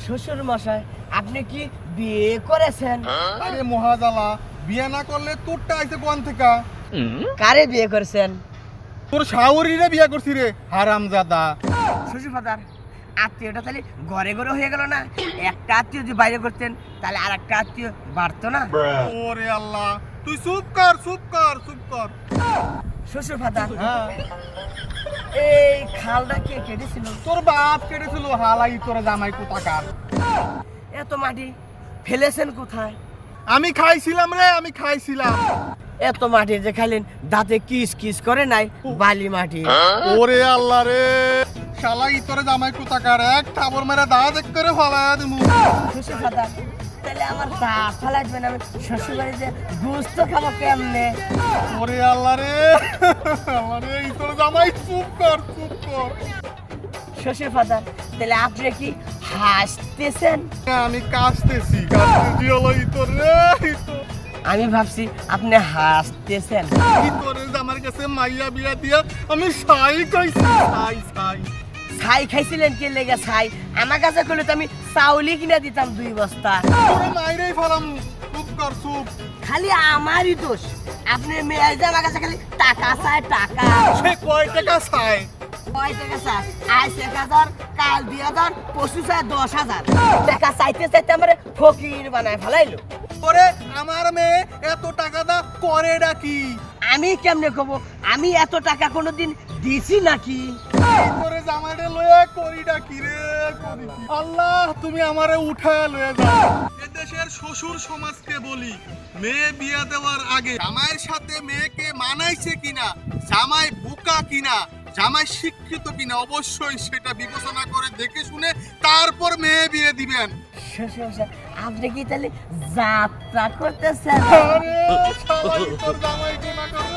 শ্বশুর মশাই, আপনি কি বিয়ে করেছেন? আরে মহাজালা, বিয়ে না করলে তোরটা আইছে কোন থেকে? কারে বিয়ে করেছেন? তোর শাওরিরে বিয়ে করছি রে হারামজাদা। শ্বশুর ফাদার, আত্মীয়টা তাহলে ঘরে ঘরে হয়ে গেল না? একটা আত্মীয় যদি বাইরে করতেন তাহলে আর একটা আত্মীয় বাড়তো না? ওরে আল্লাহ, তুই চুপ কর চুপ কর চুপ কর। শ্বশুর ফাদার, হ্যাঁ, এই খালটা কে কেটেছিল? তোর বাপ কেটেছিল হালাই তোর জামাই কোথাকার। এত মাটি ফেলেছেন কোথায়? আমি খাইছিলাম রে, আমি খাইছিলাম। এত মাটি যে খাইলেন দাঁতে কিস কিস করে নাই? বালি মাটি। ওরে আল্লাহ রে, শালা ইতরে জামাই কোথাকার, এক থাবর মেরে দাঁত এক করে ফালায়া দিমু। শ্বশুর ফাদার, তাহলে আমার দাঁত ফালাইবেন, আমি শ্বশুর বাড়িতে গোস্ত খাবো কেমনে? ওরে আল্লাহ রে, আল্লাহ রে, ইতরে জামাই চুপ কর চুপ কর। শ্বশুর ফাদার, তাহলে আপনি কি হাসতেছেন? আমি কাশতেছি হলো ইতর রে, ইতর। আমি ভাবছি আপনি হাসতেছেন। ইতরে জামার কাছে মাইয়া বিয়া দিয়া আমি সাই খাইছি, সাই সাই। ছাই খাইছিলেন কে লেগে ছাই? আমার কাছে করলে তো আমি চাউলি কিনে দিতাম 2 বস্তা। তোরে মাইরেই ফালামু, চুপ কর চুপ। খালি আমারই দোষ, আপনি মেয়ে যে আমার কাছে খালি টাকা চায় টাকা। সে কয় টাকা চাই? কয় টাকা চায়? আজ 1000, কাল 2000, পশু চায় 10,000। টাকা চাইতে চাইতে আমার ফকির বানায় ফেলাইলো। ওরে আমার মেয়ে এত টাকা দা করে ডাকি। আমি কেমনে কব আমি এত টাকা কোনোদিন দিছি নাকি? তোরে জামাইরে লয়ে করি ডাকি রে, করি কি? আল্লাহ তুমি আমারে উঠায় লয়ে যাও। এদেশের শ্বশুর সমাজকে বলি, মেয়ে বিয়ে দেওয়ার আগে জামাইয়ের সাথে মেয়েকে মানাইছে কিনা, জামাই বোকা কিনা, জামাই শিক্ষিত কিনা, অবশ্যই সেটা বিবেচনা করে দেখে শুনে তারপর মেয়ে বিয়ে দিবেন। শ্বশুর, আপনি কি তাহলে যাত্রা করতেছেন? আরে শালা তোর জামাই গুনাহ করে।